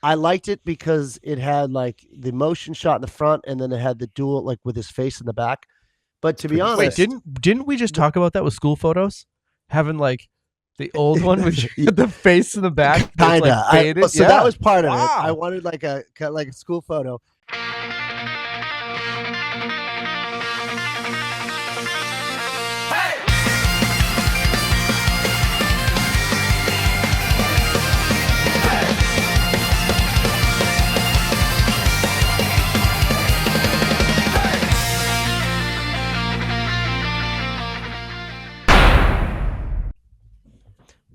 I liked it because it had like the motion shot in the front, and then it had the dual like with his face in the back. But to be Pretty honest, sick. Wait, didn't we just talk about that with school photos? Having like the old one with the face in the back, that's, kinda. like, faded? So that was part of it. Wow. I wanted like a school photo.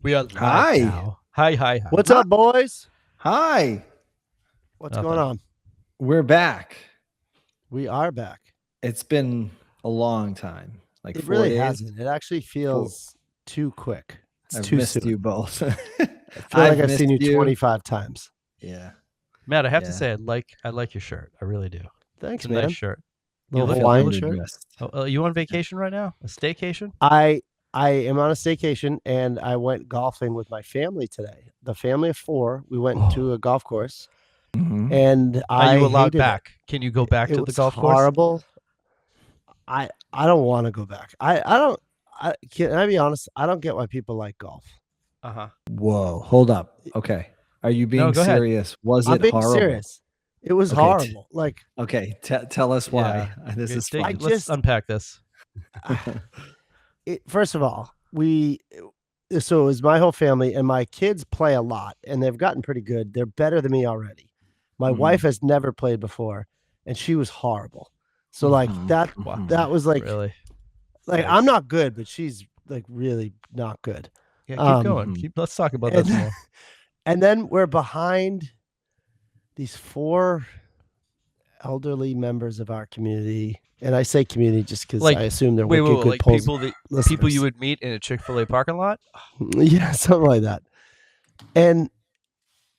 We are live Hi. now. Hi. What's up, boys? Hi. What's Nothing. going on? We're back. We are back. It's been a long time. Like It 4 really days. hasn't. It actually feels too quick. It's I've too missed soon. you both. I feel like I've seen you missed 25 times. Yeah. Matt, I have Yeah. to say I like your shirt. I really do. Thanks, It's a man. nice shirt. Little look Hawaiian really shirt. Oh, you on vacation right now? A staycation? I am on a staycation, and I went golfing with my family today. The family of 4. We went to a golf course, Mhm. and Are you allowed hated it. back? Can you go back It to the was golf course? horrible. I don't want to go back. Can I be honest? I don't get why people like golf. Uh-huh. Whoa. Hold up. Okay. Are you being go ahead. serious? Was I'm it being horrible? serious. It was Okay, horrible. Like Okay. Tell us why. This is Okay, fun. let's unpack this. First of all, so it was my whole family, and my kids play a lot, and they've gotten pretty good. They're better than me already. My Mhm. wife has never played before, and she was horrible. So like Mhm. that Wow. that was like Really? I'm not good, but she's like really not good. Yeah, Um, keep going. Mhm. Let's talk about and- this more. And then we're behind these 4 elderly members of our community. And I say community just because Like, I assume they're Wait, wicked good like polls people you listeners. would meet in a Chick-fil-A parking lot? Yeah, something like that. And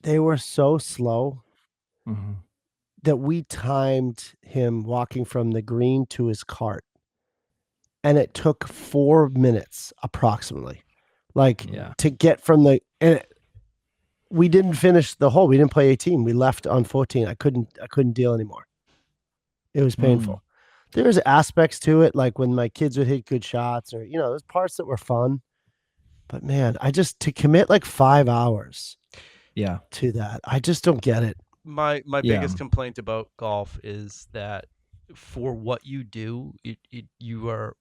they were so slow Mhm. that we timed him walking from the green to his cart. And it took 4 minutes approximately. Like Yeah. to get from we didn't finish the hole. We didn't play 18. We left on 14. I couldn't deal anymore. It was painful. There was aspects to it, like when my kids would hit good shots, or there's parts that were fun. But man, to commit like 5 hours Yeah. to that, I just don't get it. My Yeah. biggest complaint about golf is that for what you do, you are,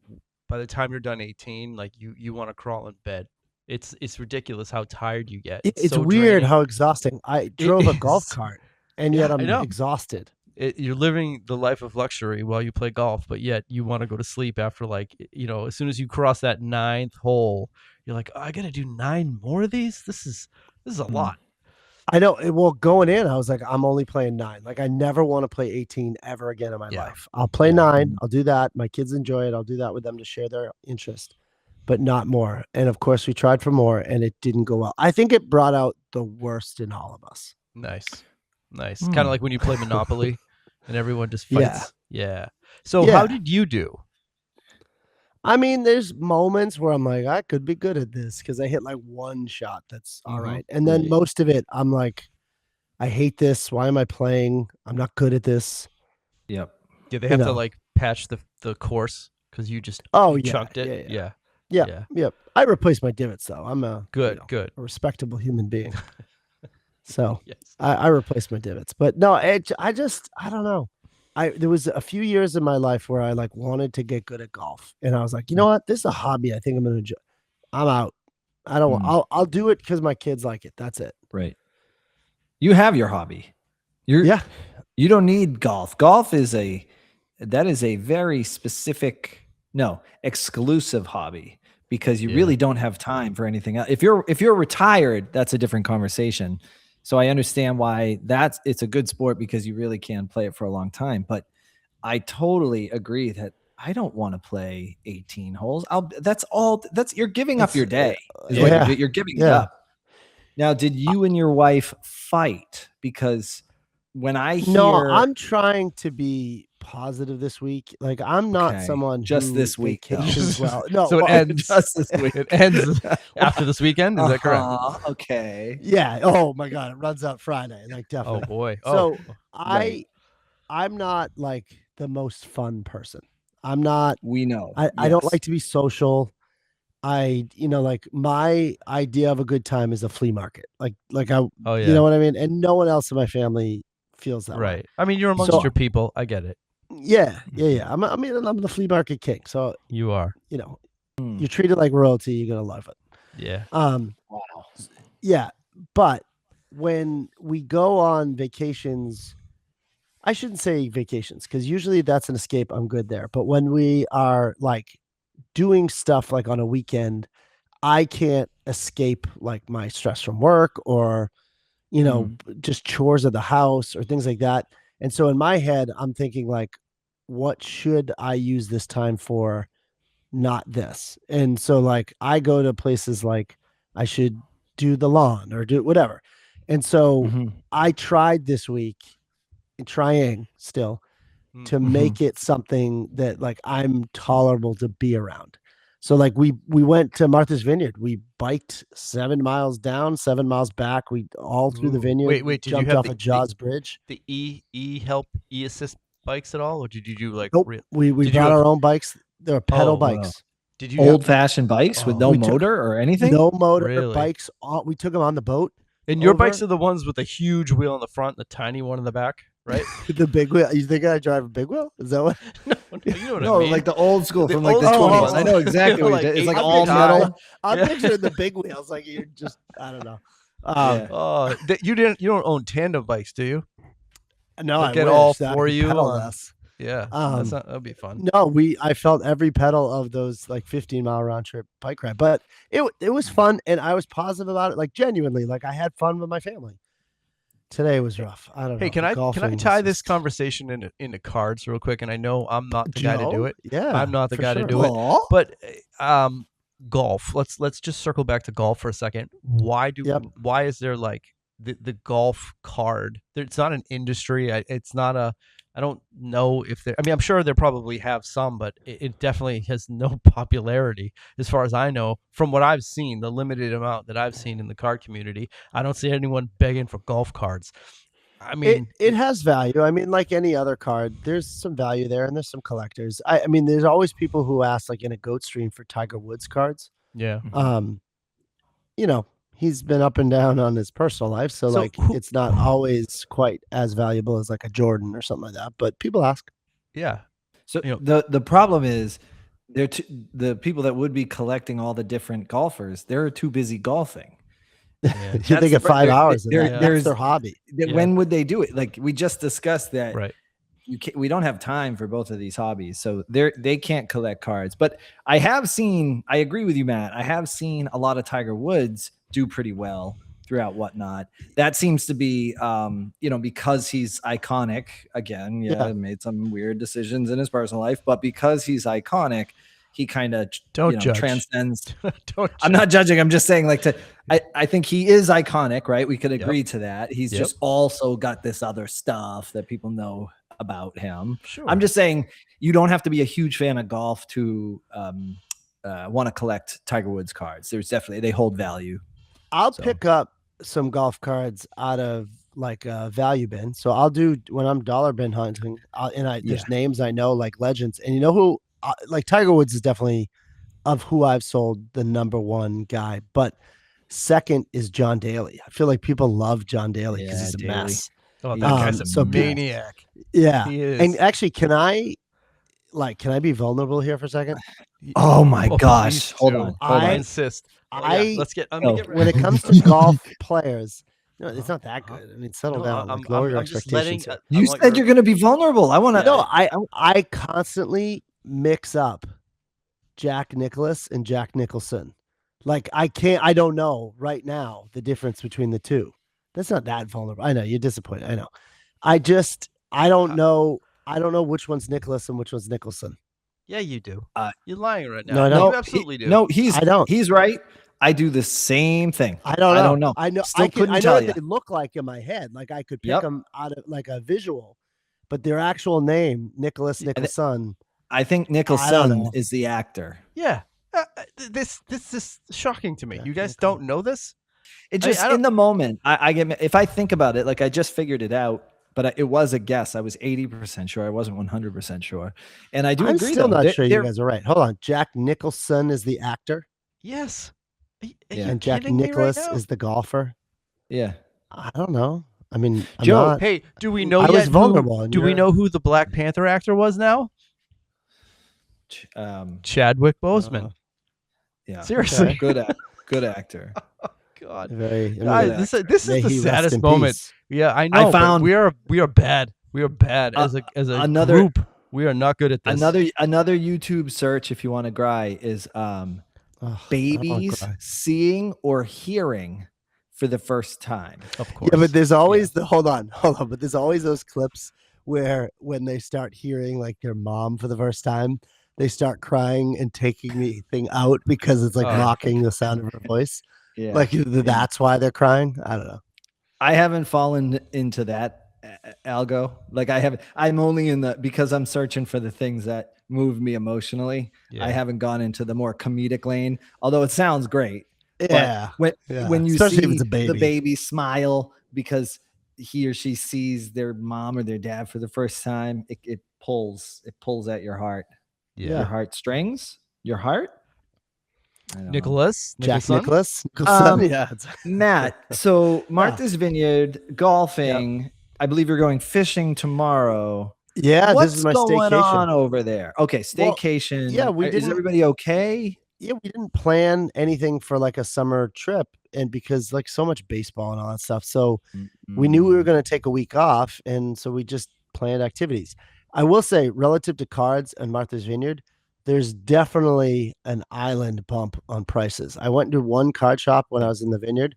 by the time you're done 18, like you want to crawl in bed. It's ridiculous how tired you get. It's so weird draining. how exhausting. I drove a golf is. cart, and Yeah, yet I I'm know. exhausted. You're living the life of luxury while you play golf, but yet you want to go to sleep after as soon as you cross that 9th hole, you're like, oh, I got to do 9 more of these. This is a lot. I know. Well, going in, I was like, I'm only playing 9. Like, I never want to play 18 ever again in my Yeah. life. I'll play 9. I'll do that. My kids enjoy it. I'll do that with them to share their interest, but not more. And of course, we tried for more, and it didn't go well. I think it brought out the worst in all of us. Nice. Kind of like when you play Monopoly and everyone just Yeah. fights. Yeah. So Yeah. how did you do? I mean, there's moments where I'm like, I could be good at this because I hit like one shot that's all right. And then Right. most of it, I'm like, I hate this. Why am I playing? I'm not good at this. Yep. Did they have to know. like patch the course because you just Oh, you yeah, chunked it? yeah. Yeah. Yep. I replaced my divots though. I'm a Good. Good. a respectable human being. So Yes. I replaced my divots, but no, I don't know. There was a few years in my life where I like wanted to get good at golf, and I was like, you know what? This is a hobby. I think I'm gonna enjoy. I'm out. I don't. I'll do it because my kids like it. That's it. Right. You have your hobby. You don't need golf. Golf is a very specific, exclusive hobby because you really don't have time for anything else. If you're retired, that's a different conversation. So I understand why it's a good sport because you really can play it for a long time. But I totally agree that I don't want to play 18 holes. You're giving up your day. You're giving it up. Now, did you and your wife fight because when I hear, no, I'm trying to be positive this week. Like I'm not someone just who this week though. vacations well. No, So it well, ends just this week. It ends after this weekend. Is that correct? Okay. yeah. Oh my god, it runs out Friday. Like Oh definitely. boy. So right. I'm not like the most fun person. I'm not. We know. I don't like to be social. Like my idea of a good time is a flea market. Like I, Oh yeah. you know what I mean? And no one else in my family feels that way. Right. I mean, you're amongst So- your people. I get it. Yeah. I'm the flea market king. So, You are. you're treated like royalty. You're going to love it. Yeah. Wow. Yeah. But when we go on vacations, I shouldn't say vacations because usually that's an escape. I'm good there. But when we are like doing stuff like on a weekend, I can't escape like my stress from work or, just chores of the house or things like that. And so in my head, I'm thinking like, what should I use this time for? Not this. And so like I go to places like I should do the lawn or do whatever. And so I tried this week, trying still to make it something that like I'm tolerable to be around. So like we went to Martha's Vineyard. We biked 7 miles down, 7 miles back. We all through the vineyard. Wait, did you jumped have off a Jaws Bridge. The e-help, e-assist bikes at all, or did you do like? Nope. We did you brought have- our own bikes. They were pedal Oh, bikes. Did you have- Old-fashioned bikes with no We took- motor or anything? No motor Really? bikes. We took them on the boat. And your over? bikes are the ones with the huge wheel in the front, and the tiny one in the back, right? The big wheel. You think I drive a big wheel? Is that what? You know what No, I mean? like the old school The from like old the school 20s. ones. I know exactly what Like you did. It's like eight all feet high. metal. I'm Yeah. picturing the big wheels. Like you're just, I don't know. Yeah. Oh, you don't own tandem bikes, do you? No, They'll I get wish all that I for could you pedal on- less. Yeah, that'd be fun. No, I felt every pedal of those like 15-mile round trip bike ride, but it was fun and I was positive about it. Like genuinely, like I had fun with my family. Today was rough. I don't know. Hey, can I Golfing tie was this just- conversation into cards real quick? And I know I'm not the guy to do Joe? it. Yeah, I'm not the for guy to sure. do it. Aw. But golf. Let's just circle back to golf for a second. Why is there like the golf card? It's not an industry. It's not a. I don't know if there. I mean, I'm sure there probably have some, but it definitely has no popularity as far as I know. From what I've seen, the limited amount that I've seen in the card community, I don't see anyone begging for golf cards. I mean, it has value. I mean, like any other card, there's some value there, and there's some collectors. I mean, there's always people who ask, like in a goat stream, for Tiger Woods cards. yeah. He's been up and down on his personal life, so like it's not always quite as valuable as like a Jordan or something like that. But people ask. Yeah. So the problem is the people that would be collecting all the different golfers, they're too busy golfing. Yeah. You think of 5 hours. There's That's their hobby. When would they do it? Like we just discussed that. Right. We don't have time for both of these hobbies, so they can't collect cards. But I agree with you, Matt. I have seen a lot of Tiger Woods do pretty well throughout whatnot. That seems to be, because he's iconic. Again, made some weird decisions in his personal life, but because he's iconic, he kind of transcends. I'm not judging. I'm just saying, I think he is iconic, right? We could agree to that. He's just also got this other stuff that people know about him. Sure. I'm just saying you don't have to be a huge fan of golf to want to collect Tiger Woods cards. They hold value. I'll pick up some golf cards out of like a value bin. So I'll do when I'm dollar bin hunting. There's names I know, like legends, and you know who, like Tiger Woods is definitely of who I've sold the number one guy, but second is John Daly. I feel like people love John Daly because he's a mess. Oh, that guy's a maniac. Yeah, He is. and actually, can I be vulnerable here for a second? Oh my gosh! Please Hold do. on. I insist. Let's get. When it comes to golf players, no, it's not that good. I mean, settle down. Lower your expectations. You said you're going to be vulnerable. I want to. No, I constantly mix up Jack Nicklaus and Jack Nicholson. Like I don't know right now the difference between the two. That's not that vulnerable. I know you're disappointed. I know. I don't know. I don't know which one's Nicklaus and which one's Nicholson. Yeah, you do. You're lying right now. No, I don't. You absolutely do. No, I don't. He's right. I do the same thing. I don't know. Still I couldn't know tell what you. they look like in my head. Like I could pick Yep. them out of like a visual, but their actual name, Nicholas Nicholson. I think I don't Nicholson know. is the actor. Yeah. This is shocking to me. You guys don't know this? It just in the moment, I get, if I think about it, like I just figured it out, but it was a guess. I was 80% sure. I wasn't 100% sure. And I do I'm agree. still though. not sure you guys are right. Hold on. Jack Nicholson is the actor. Yes. And Jack Nicklaus is the golfer. Yeah. I don't know. I mean, Joe, hey, do we know I was vulnerable. Do we know who the Black Panther actor was now? Chadwick Boseman. Yeah. Seriously. Okay. Good actor. God. Guys, this is the saddest moment. Yeah, I know. But we are bad. We are bad as a group. We are not good at this. Another YouTube search, if you want to cry, is babies seeing or hearing for the first time. Of course. Yeah, but there's always hold on. But there's always those clips where when they start hearing like their mom for the first time, they start crying and taking the thing out because it's like mocking the sound of her voice. Yeah. Like that's why they're crying. I don't know. I haven't fallen into that algo. Like I'm only in because I'm searching for the things that move me emotionally. Yeah. I haven't gone into the more comedic lane, although it sounds great. Yeah. When you especially see if it's a baby. the baby smile because he or she sees their mom or their dad for the first time, it pulls at your heart. Yeah. Your heartstrings, your heart. Jack Nicklaus. Yeah. Matt, so Martha's Vineyard, golfing. Yep. I believe you're going fishing tomorrow. Yeah, what's this is my going staycation on over there? Okay, staycation. Well, yeah, is everybody okay? Yeah, we didn't plan anything for like a summer trip, and because like so much baseball and all that stuff, so we knew we were going to take a week off, and so we just planned activities. I will say, relative to cards and Martha's Vineyard, there's definitely an island bump on prices. I went to one card shop when I was in the Vineyard,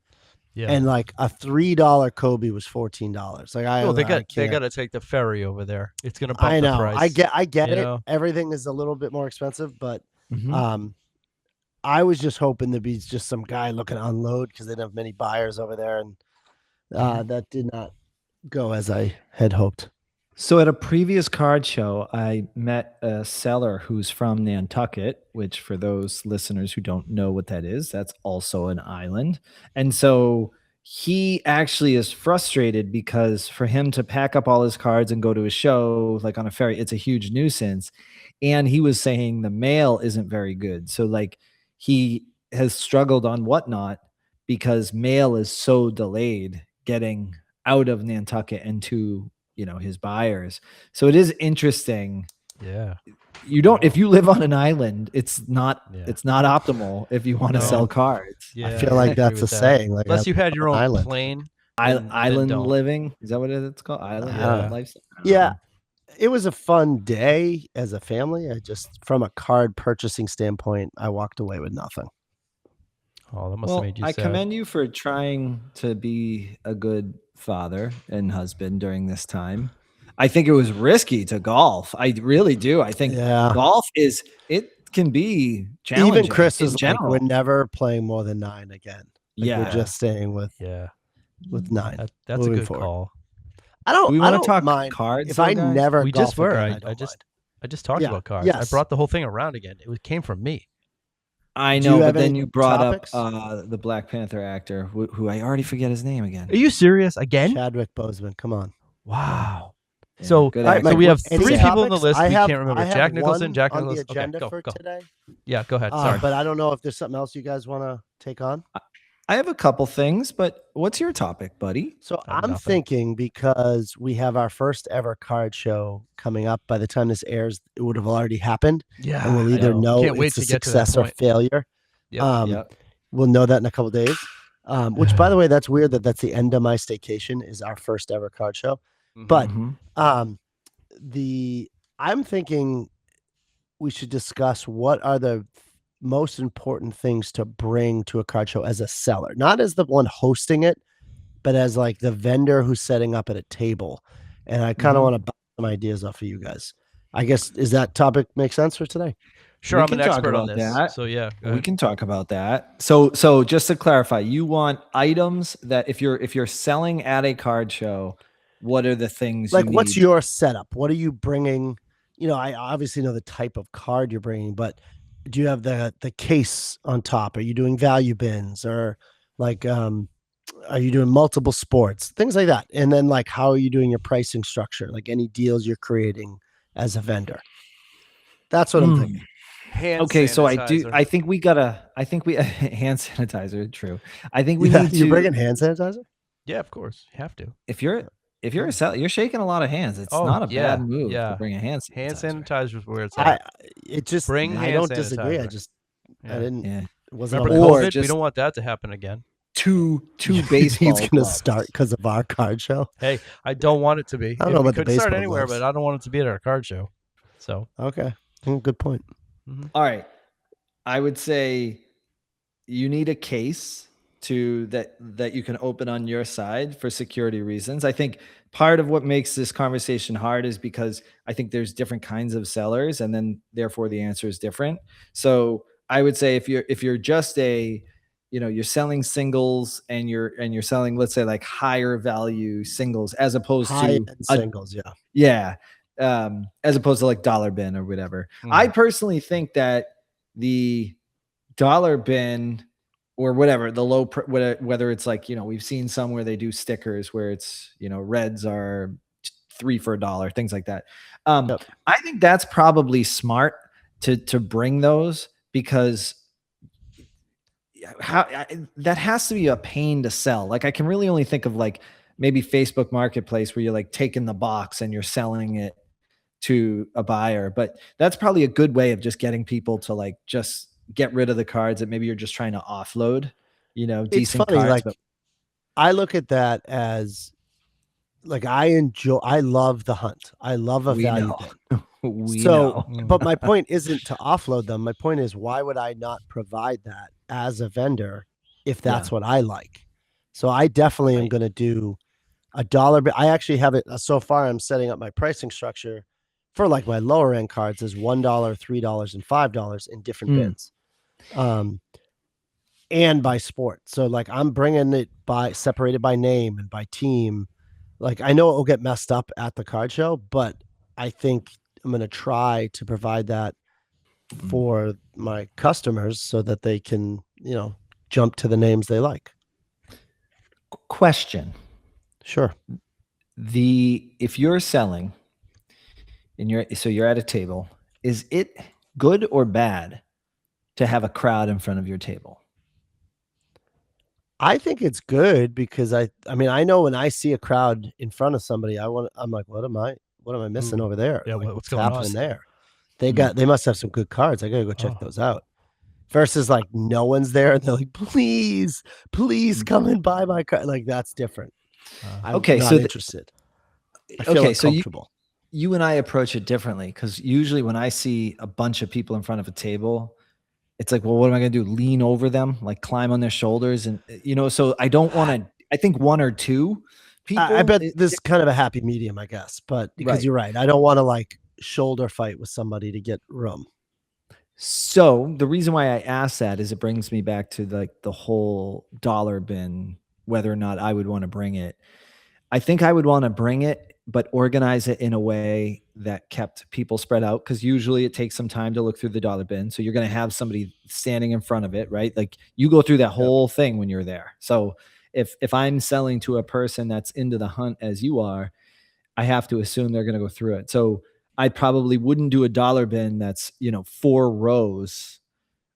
and like a $3 Kobe was $14. Like they got to take the ferry over there. It's gonna bump the price. I get it. Everything is a little bit more expensive, but I was just hoping there'd be just some guy looking to unload because they didn't have many buyers over there, and that did not go as I had hoped. So at a previous card show, I met a seller who's from Nantucket, which for those listeners who don't know what that is, that's also an island. And so he actually is frustrated because for him to pack up all his cards and go to a show like on a ferry, it's a huge nuisance. And he was saying the mail isn't very good. So like he has struggled on Whatnot because mail is so delayed getting out of Nantucket and to his buyers. So it is interesting. Yeah. If you live on an island, it's not optimal if you want to sell cards. Yeah, I feel like that's a saying. Like unless you had your own plane. Island living. Is that what it's called? Island lifestyle. Yeah. It was a fun day as a family. From a card purchasing standpoint, I walked away with nothing. Oh, that must have made you sad. I commend you for trying to be a good father and husband during this time. I think it was risky to golf. I really do. I think golf can be challenging. Even Chris is like, we're never playing more than 9 again. We're just staying with 9. That's a good call. I don't want to talk mind cards. If I never we golf just were. again, I just talked about cards. Yes. I brought the whole thing around again. It came from me. I know, but then you brought up the Black Panther actor who I already forget his name again. Are you serious again? Chadwick Boseman. Come on. Wow. Yeah, so we have 3 people on the list. We can't remember. Jack Nicholson. Jack on Nicholson. the agenda okay, for today. Yeah, go ahead. Sorry, but I don't know if there's something else you guys want to take on. I have a couple things, but what's your topic, buddy? So I'm thinking because we have our first ever card show coming up. By the time this airs, it would have already happened. Yeah, and we'll either know it's a success or failure. We'll know that in a couple of days. Which, by the way, that's weird that's the end of my staycation is our first ever card show. But I'm thinking we should discuss what are the most important things to bring to a card show as a seller, not as the one hosting it, but as like the vendor who's setting up at a table. And I kind of want to bounce some ideas off of you guys. I guess, is that topic make sense for today? Sure, We I'm an can talk expert on about this. that. So yeah, go We ahead. can talk about that. So just to clarify, you want items that if you're selling at a card show, what are the things Like, you what's need? your setup? What are you bringing? I obviously know the type of card you're bringing, but do you have the case on top? Are you doing value bins, or like are you doing multiple sports, things like that? And then like, how are you doing your pricing structure? Like any deals you're creating as a vendor? That's what I'm thinking. Hand Okay, so sanitizer. I think we hand sanitizer. True. I think we Yeah, need you to. bringing hand sanitizer? Yeah, of course, you have to. If you're a seller, you're shaking a lot of hands. It's not a bad move to bring a hand sanitizer. Hand sanitizer is where it's at. Bring I hand don't disagree. I Yeah. didn't. Yeah. It wasn't Remember on my Or COVID? list. We just don't want that to happen again. two baseball He's gonna gloves. start because of our card show. Hey, I don't want it to be. I don't know about it the could start baseball anywhere, gloves. but I don't want it to be at our card show. So Okay, good point. All right. I would say you need a case that you can open on your side for security reasons. I think part of what makes this conversation hard is because I think there's different kinds of sellers, and then therefore the answer is different. So I would say if you're just you're selling singles and you're selling, let's say, like higher value singles as opposed High to end singles, yeah. yeah. As opposed to like dollar bin or whatever. I personally think that the dollar bin or whatever, the low, whether it's like, we've seen some where they do stickers where it's, reds are 3 for $1, things like that. Yep. I think that's probably smart to bring those, because that has to be a pain to sell. Like I can really only think of like maybe Facebook Marketplace where you're like taking the box and you're selling it to a buyer, but that's probably a good way of just getting people to like just get rid of the cards that maybe you're just trying to offload, decent It's funny, cards. like But I look at that as like I love the hunt. I love a value bin. But my point isn't to offload them. My point is, why would I not provide that as a vendor if that's what I like? So I definitely am going to do a dollar. I actually have it so far. I'm setting up my pricing structure for like my lower end cards is $1, $3, and $5 in different bins, and by sport. So like I'm bringing it separated by name and by team. Like I know it will get messed up at the card show, but I think I'm going to try to provide that for my customers so that they can, jump to the names they like. Question. Sure. If you're selling and you're at a table, is it good or bad to have a crowd in front of your table? I think it's good because I know when I see a crowd in front of somebody, I'm like, what am I missing over there? Yeah, like, what's going happening on there? They must have some good cards. I gotta go check those out. Versus like no one's there and they're like, please come and buy my card. Like that's different. I'm not interested. I feel uncomfortable. You and I approach it differently, because usually when I see a bunch of people in front of a table, it's like, well, what am I going to do? Lean over them, like climb on their shoulders. And, so I don't want to, I think one or two people. I bet this is kind of a happy medium, I guess, but because you're right. I don't want to like shoulder fight with somebody to get room. So the reason why I asked that is it brings me back to like the whole dollar bin, whether or not I would want to bring it. I think I would want to bring it, but organize it in a way that kept people spread out, because usually it takes some time to look through the dollar bin. So you're going to have somebody standing in front of it, right? Like you go through that whole thing when you're there. So if I'm selling to a person that's into the hunt as you are, I have to assume they're going to go through it. So I probably wouldn't do a dollar bin that's, 4 rows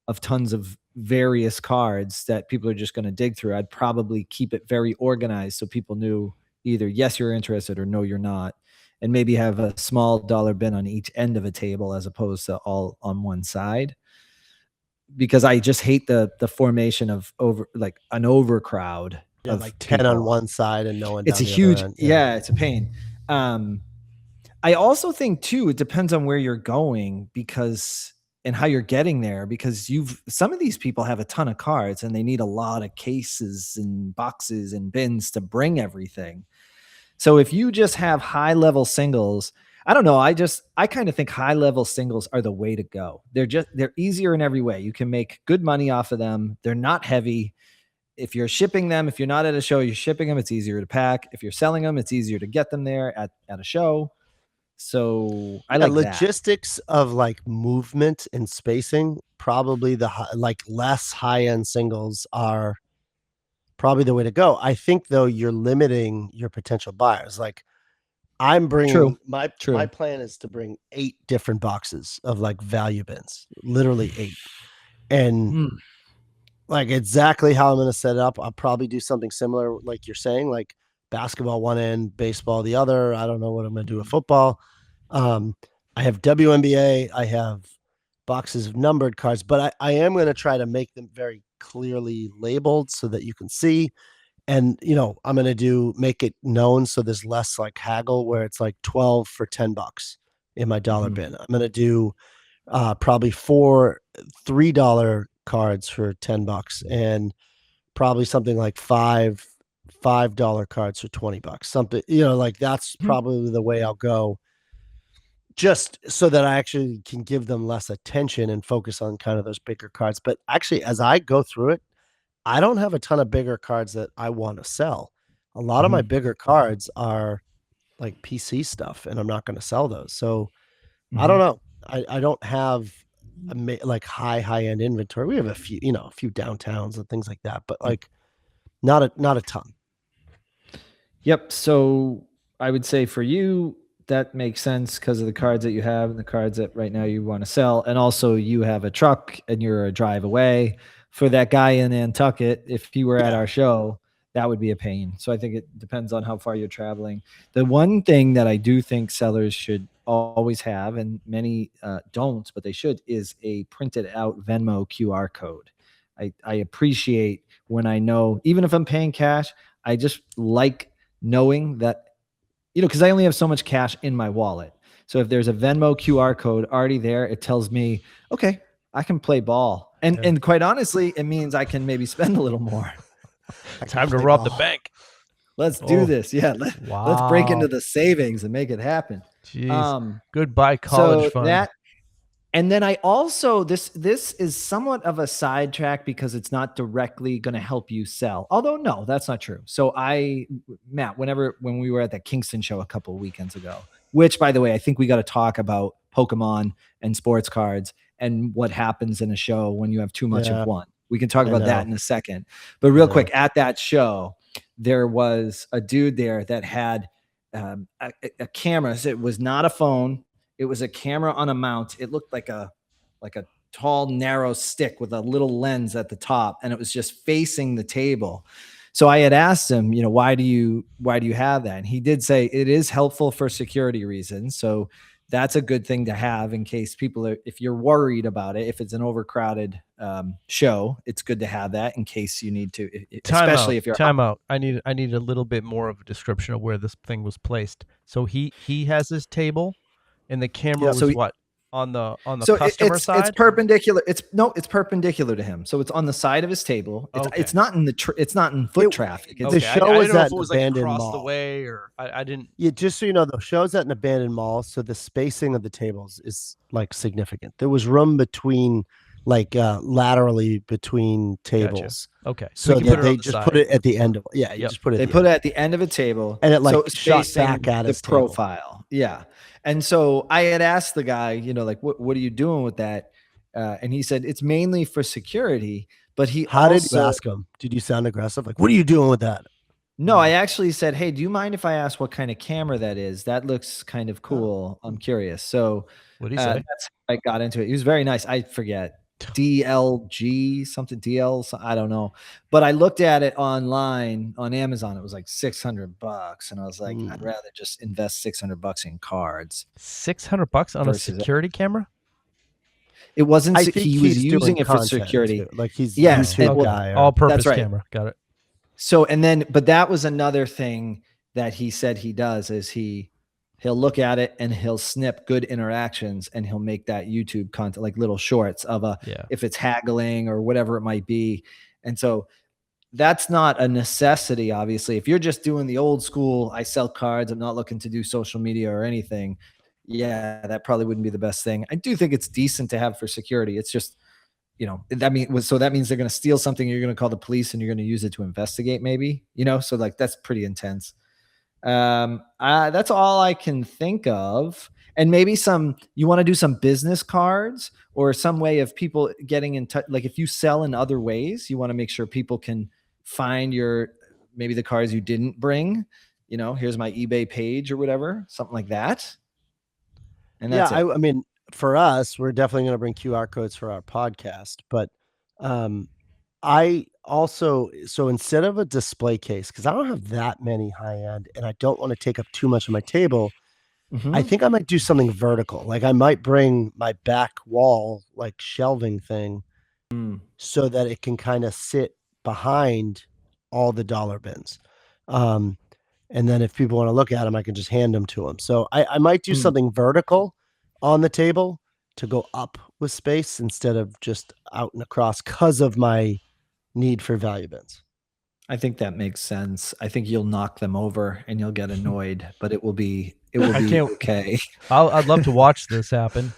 of tons of various cards that people are just going to dig through. I'd probably keep it very organized so people knew either yes, you're interested, or no, you're not, and maybe have a small dollar bin on each end of a table as opposed to all on one side. Because I just hate the formation of an overcrowd. Yeah, like 10 on one side and no one. It's a huge, it's a pain. I also think too, it depends on where you're going and how you're getting there, because some of these people have a ton of cards and they need a lot of cases and boxes and bins to bring everything. So if you just have high level singles, I don't know. I kind of think high level singles are the way to go. They're easier in every way. You can make good money off of them. They're not heavy. If you're shipping them, if you're not at a show, you're shipping them, it's easier to pack. If you're selling them, it's easier to get them there at a show. So I like logistics of like movement and spacing. Probably like less high end singles are probably the way to go. I think though you're limiting your potential buyers. Like I'm bringing my plan is to bring 8 different boxes of like value bins, literally 8, and like exactly how I'm going to set it up. I'll probably do something similar, like you're saying, like basketball one end, baseball the other. I don't know what I'm going to do with football. I have WNBA. I have boxes of numbered cards, but I am going to try to make them very clearly labeled so that you can see. And, you know, I'm going to make it known so there's less like haggle where it's like 12 for $10 in my dollar bin. I'm going to do probably 4 $3 cards for $10 and probably something like $5 cards for $20. Something, you know, like that's probably the way I'll go, just so that I actually can give them less attention and focus on kind of those bigger cards. But actually, as I go through it, I don't have a ton of bigger cards that I want to sell. A lot of my bigger cards are like PC stuff, and I'm not going to sell those. So I don't know. I don't have like high end inventory. We have a few, a few downtowns and things like that, but like not a ton. Yep. So I would say for you, that makes sense because of the cards that you have and the cards that right now you want to sell. And also you have a truck and you're a drive away. For that guy in Nantucket, if he were at our show, that would be a pain. So I think it depends on how far you're traveling. The one thing that I do think sellers should always have, and many don't, but they should, is a printed out Venmo QR code. I appreciate when I know, even if I'm paying cash, I just like knowing that, because I only have so much cash in my wallet. So if there's a Venmo QR code already there, it tells me, okay, I can play ball. And quite honestly, it means I can maybe spend a little more. Time to rob the bank. Let's do this. Yeah. Let's break into the savings and make it happen. Jeez. Goodbye college fund. And then I also, this is somewhat of a sidetrack because it's not directly going to help you sell. Although, no, that's not true. So Matt, when we were at that Kingston show a couple of weekends ago, which by the way, I think we got to talk about Pokemon and sports cards and what happens in a show when you have too much of one. We can talk about that in a second. But real quick, at that show, there was a dude there that had a camera. It was not a phone. It was a camera on a mount. It looked like a tall, narrow stick with a little lens at the top, and it was just facing the table. So I had asked him, why do you have that? And he did say it is helpful for security reasons. So that's a good thing to have in case if you're worried about it, if it's an overcrowded show, it's good to have that in case you need to, especially if you're time out. I need a little bit more of a description of where this thing was placed. So he has his table. And the camera was what? On the customer side? It's perpendicular. It's perpendicular to him. So it's on the side of his table. It's not in it's not in foot traffic. The show is at an abandoned mall. The way, or I didn't. Yeah, just so you know, the show's at an abandoned mall, so the spacing of the tables is like significant. There was room between, like laterally between tables. Gotcha. Okay, so they just put it at the end of you just put it. They put it at the end of a table, and it like shot back at his profile. Yeah. And so I had asked the guy, like, what are you doing with that? And he said, it's mainly for security, but How did you ask him? Did you sound aggressive? Like, what are you doing with that? No, I actually said, hey, do you mind if I ask what kind of camera that is? That looks kind of cool. I'm curious. So what did he say? That's how I got into it. He was very nice. I forget. DLG something, I don't know, but I looked at it online on Amazon. It was like $600, and I was like, I'd rather just invest $600 in cards. $600 on a security camera? It wasn't. He was using it for security. Too. Like he's guy. All-purpose camera. Got it. So but that was another thing that he said he does is he'll look at it and he'll snip good interactions and he'll make that YouTube content, like little shorts of if it's haggling or whatever it might be. And so that's not a necessity. Obviously, if you're just doing the old school, I sell cards, I'm not looking to do social media or anything. yeah, that probably wouldn't be the best thing. I do think it's decent to have for security. It's just, that means they're going to steal something. You're going to call the police and you're going to use it to investigate, maybe, so like that's pretty intense. That's all I can think of. And maybe you want to do some business cards or some way of people getting in touch. Like if you sell in other ways, you want to make sure people can find maybe the cards you didn't bring, here's my eBay page or whatever, something like that. And that's it. I mean, for us, we're definitely going to bring QR codes for our podcast, but I also, so instead of a display case, because I don't have that many high end and I don't want to take up too much of my table, I think I might do something vertical. Like I might bring my back wall, like shelving thing, so that it can kind of sit behind all the dollar bins. And then if people want to look at them, I can just hand them to them. So I might do something vertical on the table to go up with space instead of just out and across because of my need for value bins. I think that makes sense. I think you'll knock them over and you'll get annoyed, but it will be okay. I'd love to watch this happen.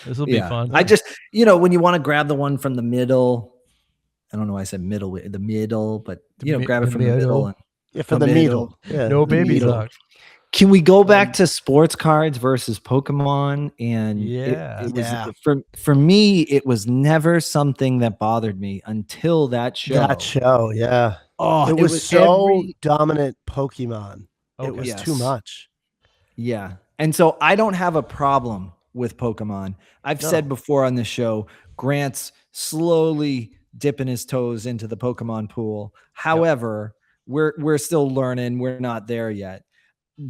This will be fun. I just, when you want to grab the one from the middle, I don't know why I said the middle, but grab it from the middle. For the needle. Yeah, no baby talk. Can we go back to sports cards versus Pokemon? And for me, it was never something that bothered me until that show. Yeah. Oh, it was so dominant Pokemon. Okay. It was too much. Yeah. And so I don't have a problem with Pokemon. I've said before on this show, Grant's slowly dipping his toes into the Pokemon pool. However, we're still learning. We're not there yet.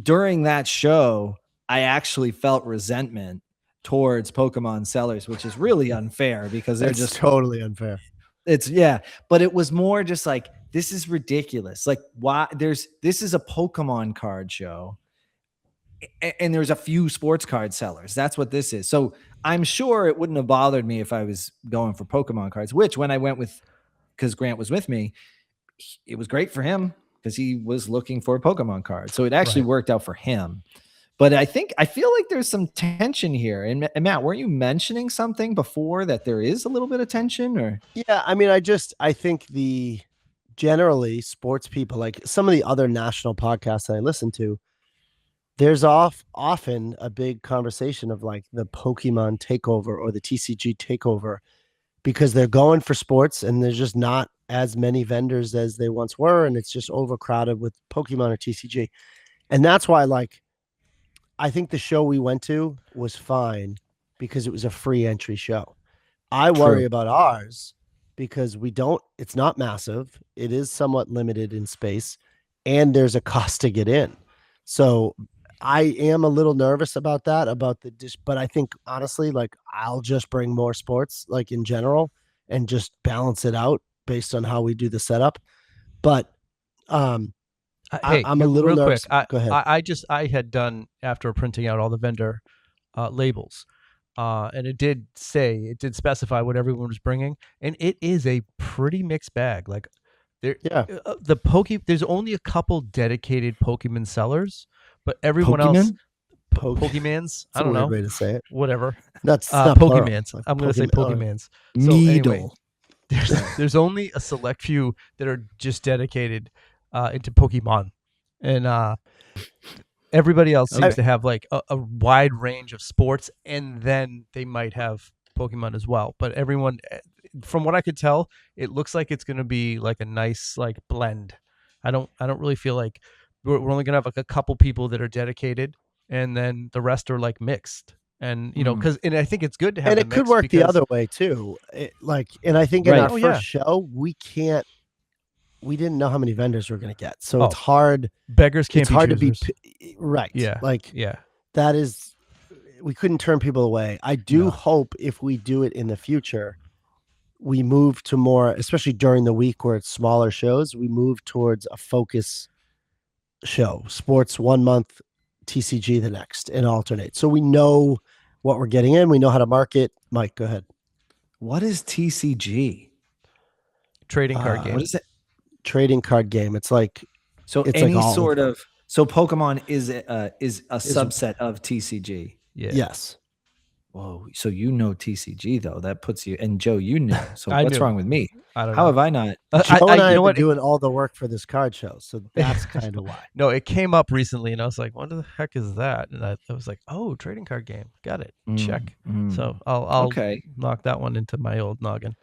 During that show, I actually felt resentment towards Pokemon sellers, which is really unfair because they're just totally unfair. But it was more just like, this is ridiculous. Like, why this is a Pokemon card show and there's a few sports card sellers. That's what this is. So I'm sure it wouldn't have bothered me if I was going for Pokemon cards, which when I went because Grant was with me, it was great for him because he was looking for a Pokemon card. So it actually worked out for him. But I feel like there's some tension here. And Matt, weren't you mentioning something before that there is a little bit of tension? Or yeah, I mean, I think generally sports people, like some of the other national podcasts that I listen to, there's often a big conversation of like the Pokemon takeover or the TCG takeover because they're going for sports and there's just not as many vendors as they once were. And it's just overcrowded with Pokemon or TCG. And that's why, like, I think the show we went to was fine because it was a free entry show. I worry about ours because it's not massive. It is somewhat limited in space and there's a cost to get in. So I am a little nervous about that, but I think honestly, like I'll just bring more sports like in general and just balance it out based on how we do the setup. But I'm a little nervous. Go ahead. I had done after printing out all the vendor labels, and it did specify what everyone was bringing, and it is a pretty mixed bag. Like there's only a couple dedicated Pokemon sellers, but everyone else. Pokemans. I don't know. Way to say it. Whatever. That's not Pokemans. I'm going to say Pokemans. So anyway, there's only a select few that are just dedicated into Pokemon, and everybody else seems to have like a wide range of sports, and then they might have Pokemon as well. But everyone, from what I could tell, it looks like it's going to be like a nice like blend. I don't really feel like we're only going to have like a couple people that are dedicated, and then the rest are like mixed. And and I think it's good to have. And it could work the other way too. And I think in our first show, we didn't know how many vendors we're going to get, so it's hard. Beggars can't. It's hard choosers. To be right. Yeah. That is. We couldn't turn people away. I do hope if we do it in the future, we move to more, especially during the week where it's smaller shows. We move towards a focus show, sports 1 month, TCG the next, and alternate. So we know what we're getting in. We know how to market. Mike, go ahead. What is TCG? Trading card game. What is it? Trading card game. It's like so. It's any like sort of. So Pokemon is a subset of TCG. Yeah. Yes. Whoa. So you know TCG though. That puts you, and Joe, you knew. So I what's knew. wong with me? I don't How know. have I not? Joe and I you have know been what? doing all the work for this card show, so that's kind of why. No, it came up recently, and I was like, "What the heck is that?" And I was like, "Oh, trading card game. Got it. Check." So I'll Okay. knock that one into my old noggin.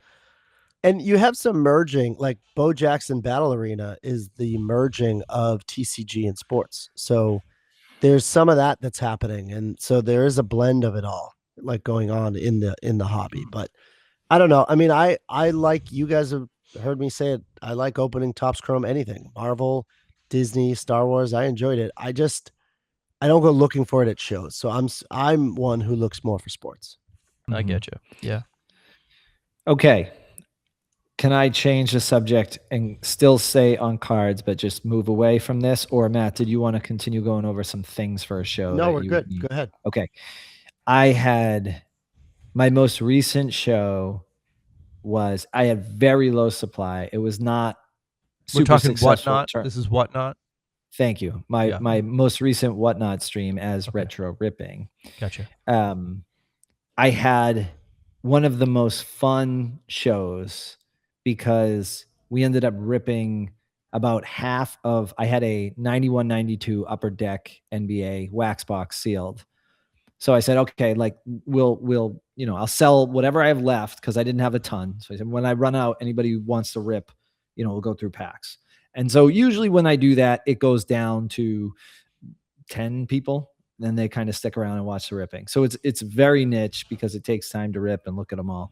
And you have some merging, like Bo Jackson Battle Arena is the merging of TCG and sports. So there's some of that that's happening, and so there is a blend of it all, like going on in the hobby. But I don't know. I mean, I like, you guys have heard me say it. I like opening Topps Chrome anything, Marvel, Disney, Star Wars. I enjoyed it. I don't go looking for it at shows. So I'm one who looks more for sports. I get you. Yeah. Okay. Can I change the subject and still stay on cards, but just move away from this? Or Matt, did you want to continue going over some things for a show? No, we're good. Go ahead. Okay. I had my most recent show was, I had very low supply. It was not We're super talking successful. Whatnot. This is Whatnot. Thank you. My most recent Whatnot stream as Retro Ripping. Gotcha. I had one of the most fun shows because we ended up ripping about half of, I had a 91-92 Upper Deck NBA wax box sealed. So I said, okay, like we'll, I'll sell whatever I have left because I didn't have a ton. So I said, when I run out, anybody who wants to rip, we'll go through packs. And so usually when I do that, it goes down to 10 people. Then they kind of stick around and watch the ripping. So it's very niche because it takes time to rip and look at them all.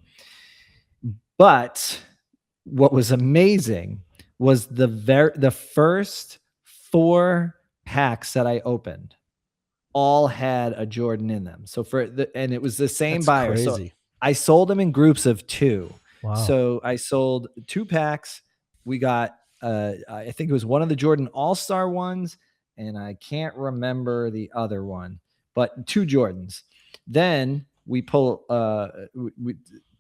But what was amazing was the first 4 packs that I opened all had a Jordan in them. So and it was the same buyer. Crazy. So I sold them in groups of 2. Wow. So I sold 2 packs. We got I think it was one of the Jordan All-Star ones, and I can't remember the other one, but 2 Jordans. Then we pull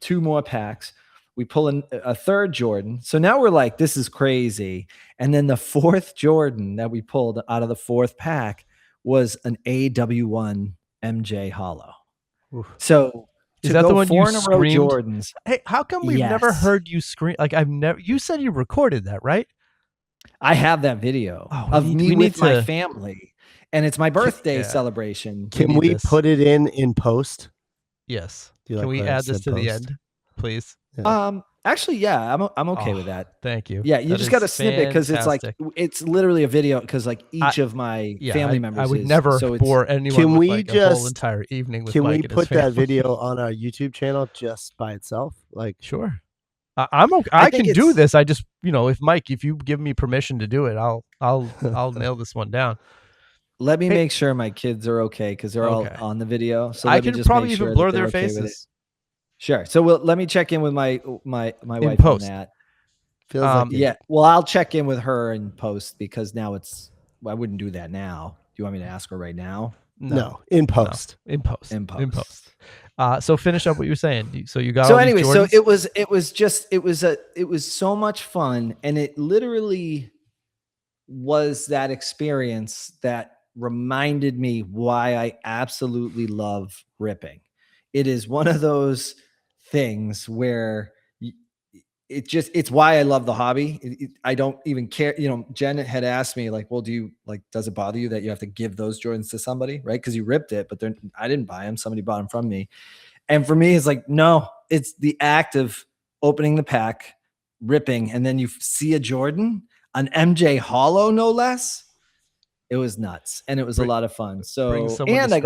2 more packs. We pull in a 3rd Jordan. So now we're like, this is crazy. And then the 4th Jordan that we pulled out of the 4th pack was an AW1 MJ Holo. Oof. So is that the one you 4 in a row screamed? Jordans. Hey, how come we've never heard you scream? Like you said you recorded that, right? I have that video of me with my family, and it's my birthday celebration. Can we put it in post? Yes. Can like we add this to the end, please? Yeah. Actually, yeah, I'm okay with that. Thank you. Yeah, you just got to snip it because it's literally a video because like each of my family members. I would never bore anyone. Can with we like just a whole entire evening with Can Mike we and put his that video on our YouTube channel just by itself? Like, sure. I'm okay. I can do this. I just, if you give me permission to do it, I'll nail this one down. Let me make sure my kids are okay because they're all on the video. So I can probably even blur their faces. Sure. So let me check in with my wife post. on that. Feels like yeah. Well, I'll check in with her in post because now I wouldn't do that now. Do you want me to ask her right now? No, in post. No. In post. So finish up what you're saying. So you got. So all anyway, these so Jordans? it was so much fun, and it literally was that experience that reminded me why I absolutely love ripping. It is one of those things where it's why I love the hobby. I don't even care. Jen had asked me like, well, does it bother you that you have to give those Jordans to somebody? Right. Cause you ripped it, but I didn't buy them. Somebody bought them from me. And for me, it's like, no, it's the act of opening the pack, ripping, and then you see a Jordan, an MJ Holo, no less. It was nuts. And it was a lot of fun. So, and I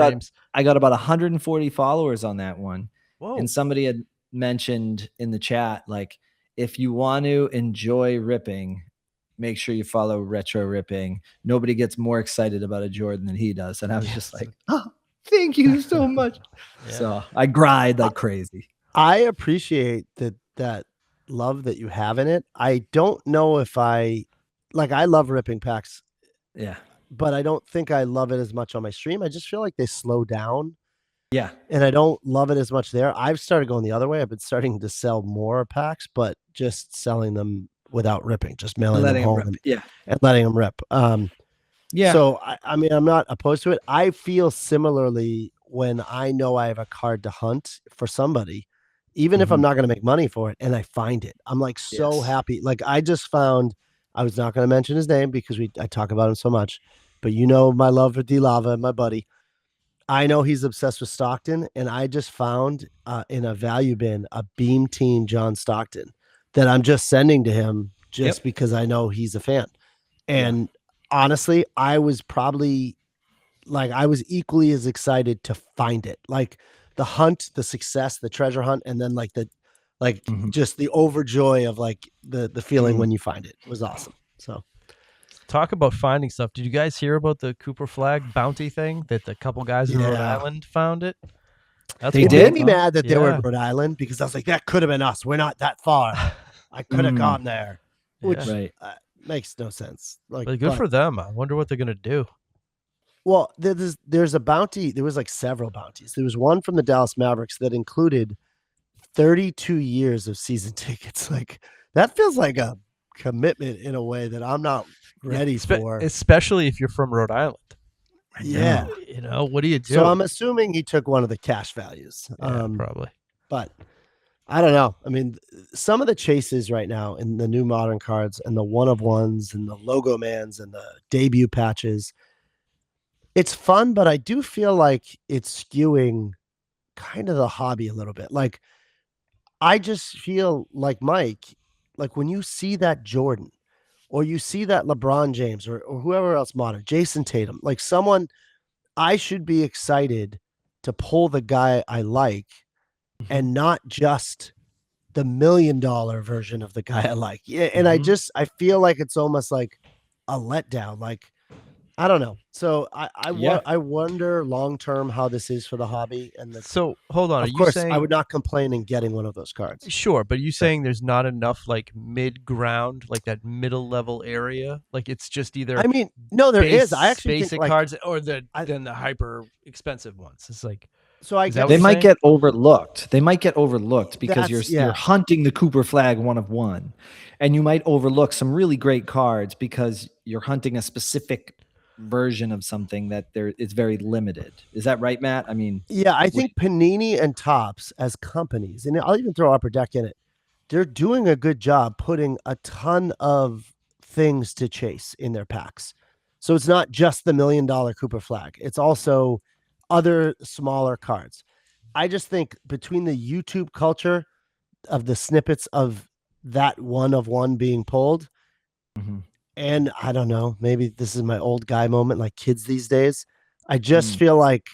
got about 140 followers on that one. Whoa. And somebody had mentioned in the chat, like, if you want to enjoy ripping, make sure you follow Retro Ripping. Nobody gets more excited about a Jordan than he does. And I was just like, oh, thank you so much. Yeah. So I cried like crazy. I appreciate that love that you have in it. I don't know if I love ripping packs. Yeah. But I don't think I love it as much on my stream. I just feel like they slow down. Yeah. And I don't love it as much there. I've started going the other way. I've been starting to sell more packs, but just selling them without ripping, just mailing them home and letting them rip. Yeah. So, I mean, I'm not opposed to it. I feel similarly when I know I have a card to hunt for somebody, even if I'm not going to make money for it, and I find it. I'm like so happy. Like I just found, I was not going to mention his name because I talk about him so much, but you know my love for D Lava, my buddy. I know he's obsessed with Stockton, and I just found in a value bin a Beam Team John Stockton that I'm just sending to him just because I know he's a fan. And honestly, I was probably like, I was equally as excited to find it. Like the hunt, the success, the treasure hunt, and then like just the overjoy of like the feeling when you find it was awesome. So talk about finding stuff. Did you guys hear about the Cooper Flagg bounty thing that the couple guys in Rhode Island found it? It made me mad that they were in Rhode Island because I was like, that could have been us. We're not that far. I could have gone there, which makes no sense. Like, but good for them. I wonder what they're gonna do. Well, there's a bounty. There was like several bounties. There was one from the Dallas Mavericks that included 32 years of season tickets. Like that feels like a commitment in a way that I'm not ready for. Especially if you're from Rhode Island. Yeah. You know, what do you do? So I'm assuming he took one of the cash values. Probably. But I don't know. I mean, some of the chases right now in the new modern cards and the one of ones and the logo mans and the debut patches, it's fun, but I do feel like it's skewing kind of the hobby a little bit. Like I just feel like Mike, like when you see that Jordan or you see that LeBron James or whoever else modern, Jason Tatum, like someone, I should be excited to pull the guy I like and not just the $1 million version of the guy I like. Yeah. And I feel like it's almost like a letdown. Like, I don't know. So I wonder long-term how this is for the hobby. And so hold on. Of course, I would not complain in getting one of those cards. Sure. But are you saying there's not enough like mid-ground, like that middle level area? Like it's just either, I mean, no, there is. I actually basic think like, cards or then the hyper expensive ones. It's like, so I they might get overlooked. They might get overlooked because you're hunting the Cooper Flagg one of one, and you might overlook some really great cards because you're hunting a specific version of something that it's very limited. Is that right, Matt? I mean, yeah, I think Panini and Topps as companies, and I'll even throw Upper Deck in it, they're doing a good job putting a ton of things to chase in their packs. So it's not just the $1 million Cooper Flagg. It's also other smaller cards. I just think between the YouTube culture of the snippets of that one of one being pulled, and I don't know, maybe this is my old guy moment, like kids these days. I just feel like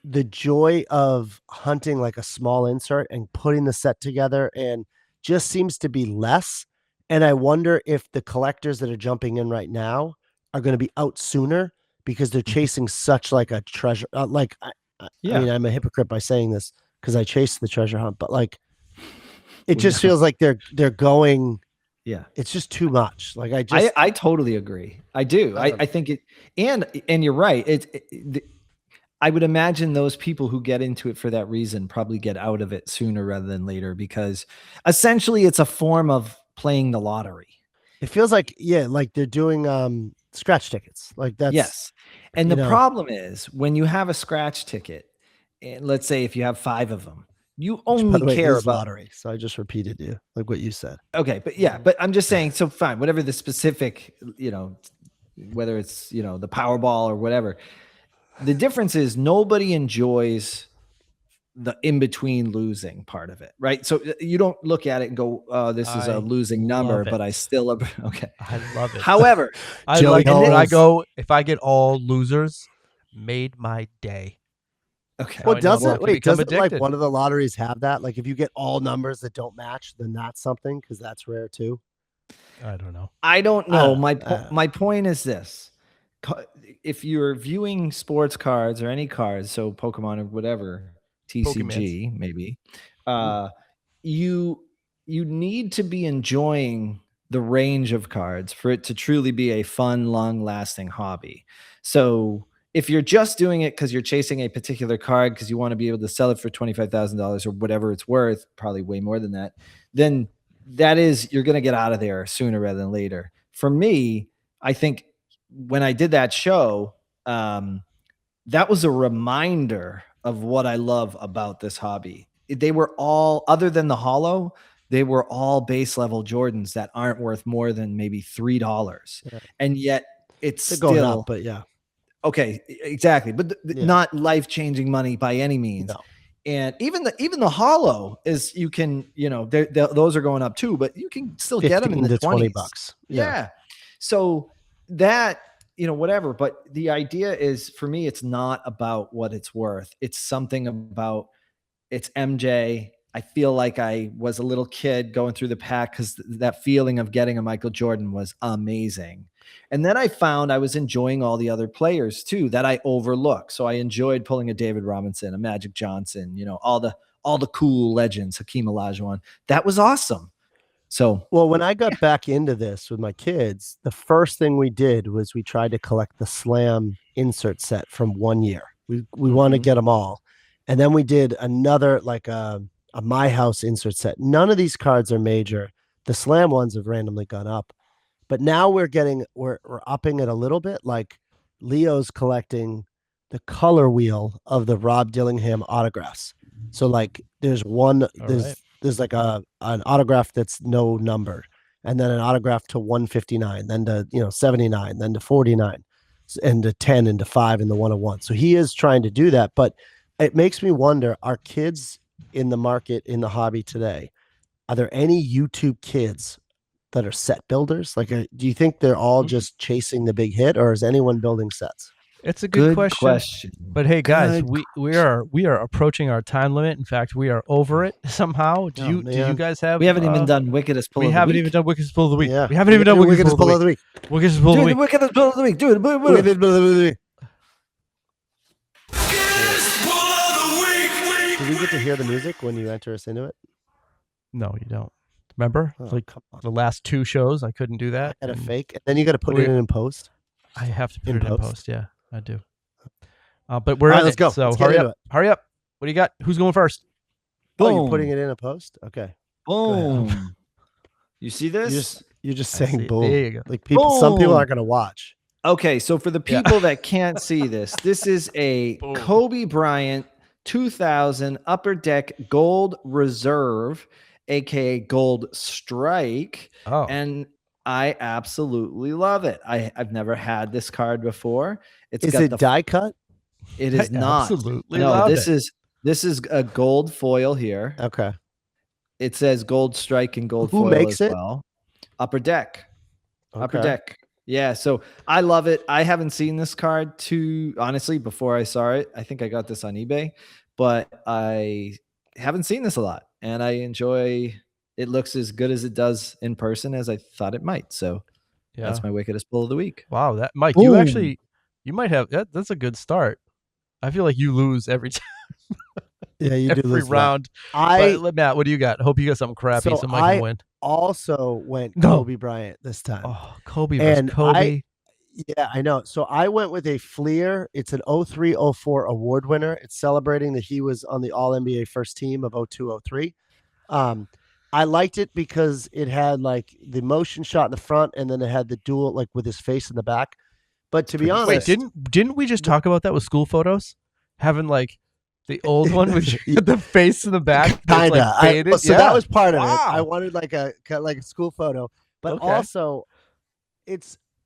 the joy of hunting like a small insert and putting the set together and just seems to be less. And I wonder if the collectors that are jumping in right now are going to be out sooner because they're chasing such like a treasure. I mean, I'm a hypocrite by saying this because I chase the treasure hunt, but like it just feels like they're going. Yeah, it's just too much. Like I totally agree. I do. I think it, and you're right. I would imagine those people who get into it for that reason probably get out of it sooner rather than later because essentially it's a form of playing the lottery. It feels like, like they're doing scratch tickets. Like that's yes. And the problem is when you have a scratch ticket, and let's say if you have 5 of them, you only care about lottery. So I just repeated you like what you said. Okay, but I'm just saying, so fine, whatever the specific, whether it's, the Powerball or whatever, the difference is nobody enjoys the in-between losing part of it, right? So you don't look at it and go, oh, this is a losing number, but I still, okay. I love it. However, if I get all losers, made my day. Okay. Well, doesn't like one of the lotteries have that? Like if you get all numbers that don't match, then that's something because that's rare too. I don't know. I don't know. My point is this. If you're viewing sports cards or any cards, so Pokemon or whatever, TCG maybe, you need to be enjoying the range of cards for it to truly be a fun, long-lasting hobby. So if you're just doing it because you're chasing a particular card because you want to be able to sell it for $25,000 or whatever it's worth, probably way more than that, then you're going to get out of there sooner rather than later. For me, I think when I did that show, that was a reminder of what I love about this hobby. They were all, other than the holo, they were all base level Jordans that aren't worth more than maybe $3. Yeah. And yet it's They're still going up, but yeah. Okay, exactly. But not life-changing money by any means. No. And even the holo is, you can, those are going up too, but you can still get them in the 20 $20s. bucks. Yeah. So that, whatever. But the idea is, for me, it's not about what it's worth. It's something about, it's MJ. I feel like I was a little kid going through the pack because that feeling of getting a Michael Jordan was amazing. And then I found I was enjoying all the other players too that I overlooked. So I enjoyed pulling a David Robinson, a Magic Johnson, all the cool legends, Hakeem Olajuwon. That was awesome. So, well, when I got back into this with my kids, the first thing we did was we tried to collect the Slam insert set from 1 year. We want to get them all. And then we did another, like a My House insert set. None of these cards are major. The Slam ones have randomly gone up. But now we're upping it a little bit. Like Leo's collecting the color wheel of the Rob Dillingham autographs. So like there's like an autograph that's no number, and then an autograph to 159, then to 79, then to 49, and to 10, and to 5, and the 101. So he is trying to do that, but it makes me wonder: are kids in the market, in the hobby today, are there any YouTube kids that are set builders? Like, do you think they're all just chasing the big hit, or is anyone building sets? It's a good question. But hey, guys, we are approaching our time limit. In fact, we are over it somehow. Do you guys have? We haven't even done Wickedest Pull of the Week. We haven't even done Wickedest Pull of the Week. Yeah. We haven't even done Wickedest Pull of the Week. Wickedest Pull of the Week. Wickedest Pull of the Week. Do it. Wickedest Pull of the Week. Do we get to hear the music when you enter us into it? No, you don't. Remember, like the last 2 shows, I couldn't do that. I had a fake, and then you got to put it in post. I have to put it in post. Yeah, I do. But we're all right, let's go. So let's hurry up. Hurry up. What do you got? Who's going first? Boom. Oh, you're putting it in a post? Okay. Boom. You see this? You're just saying boom. There you go. Like some people aren't going to watch. Okay, so for the people that can't see this, this is a Kobe Bryant 2000 Upper Deck Gold Reserve, aka Gold Strike. Oh. And I absolutely love it. I've never had this card before. Is it die cut? It is not. Absolutely. No, this is a gold foil here. Okay. It says Gold Strike and gold Who foil makes as it? well. Upper Deck. Okay. Upper Deck. Yeah, so I love it. I haven't seen this card honestly, before I saw it. I think I got this on eBay, but I haven't seen this a lot, and I enjoy. It looks as good as it does in person as I thought it might. So that's my Wickedest Pull of the Week. Wow, that Mike, Boom. you might have that's a good start. I feel like you lose every time. Yeah, you do lose every round. Matt, what do you got? Hope you got something crappy so Mike can win. Also went Kobe Bryant this time. Oh, Kobe versus Kobe. Yeah, I know. So I went with a Fleer. It's an 03-04 award winner. It's celebrating that he was on the All-NBA first team of 02-03. I liked it because it had like the motion shot in the front, and then it had the dual, like with his face in the back. But to be honest, wait, didn't we just talk about that with school photos? Having like the old one with the face in the back, kinda. Like faded. So that was part of it. Wow. I wanted like a school photo, but also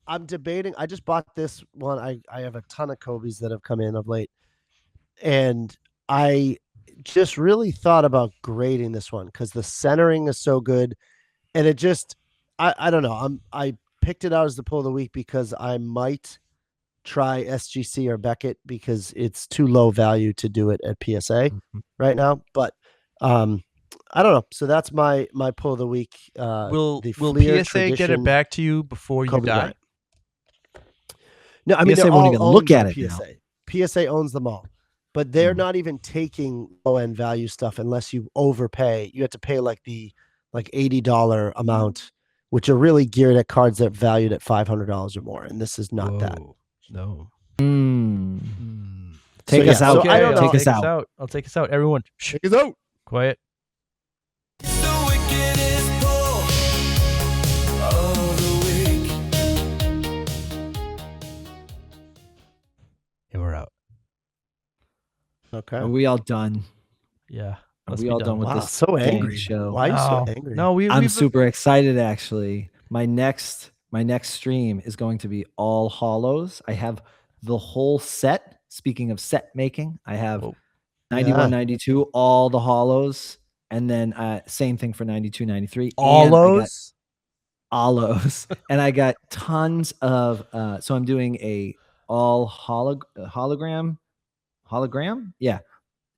I'm debating. I just bought this one. I have a ton of Kobe's that have come in of late, and I just really thought about grading this one because the centering is so good, and it just I don't know. I picked it out as the pull of the week because I might try SGC or Beckett because it's too low value to do it at PSA right now. But I don't know. So that's my pull of the week. Will PSA get it back to you before you die? Bryant. No, I mean PSA won't even look at it PSA. Now. PSA owns them all, but they're not even taking low end value stuff unless you overpay. You have to pay like the $80 amount, which are really geared at cards that are valued at $500 or more, and this is not that. No. Take us out. Okay, Take us out. I'll take us out. Everyone, take us out. Quiet. And we're out. Okay. Are we all done? Yeah. Are Let's we be all done. done with Wow, this so dang angry. show? Why are you so No. angry? No, I'm we've super excited actually. My next stream is going to be all hollows. I have the whole set. Speaking of set making, I have Whoa. 91, 92, all the hollows, and then same thing for 92, 93. all and I got those. hollows, and I got tons of. So I'm doing a all hologram, yeah,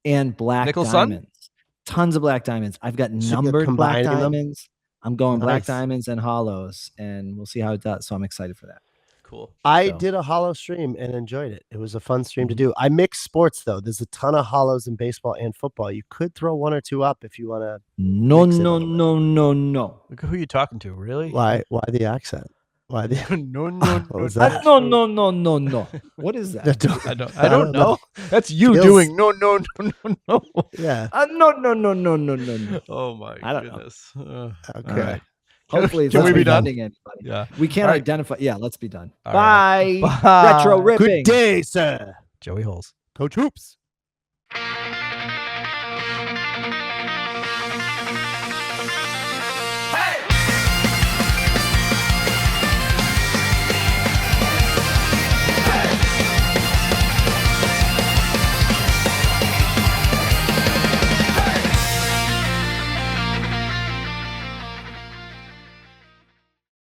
and black Nicholson? diamonds. Tons of black diamonds. I've got So you're numbered black combining them? diamonds. I'm going black Nice. diamonds and hollows, and we'll see how it does. So I'm excited for that. Cool. I So- did a hollow stream and enjoyed it. It was a fun stream to Mhm. do. I mix sports though. There's a ton of hollows in baseball and football. You could throw one or two up if you want to. No, Mix it a no, little bit. no, no, no. Look at who you talking to. Really? Why the accent? Why the no, no, What no, was no, that? No, no, no, no, no. What is that? I don't know. That's you Feels- doing no, no, no, no, no. Yeah. No, no, no, no, no, no, no. Oh my I don't know. goodness. Okay. All right. Can- Hopefully, it's can not we be done? offending anybody. Yeah. We can't All right. identify. Yeah, let's be done. All Bye. right. Bye. Retro ripping. Good day, sir. Joey Holes. Coach Hoops.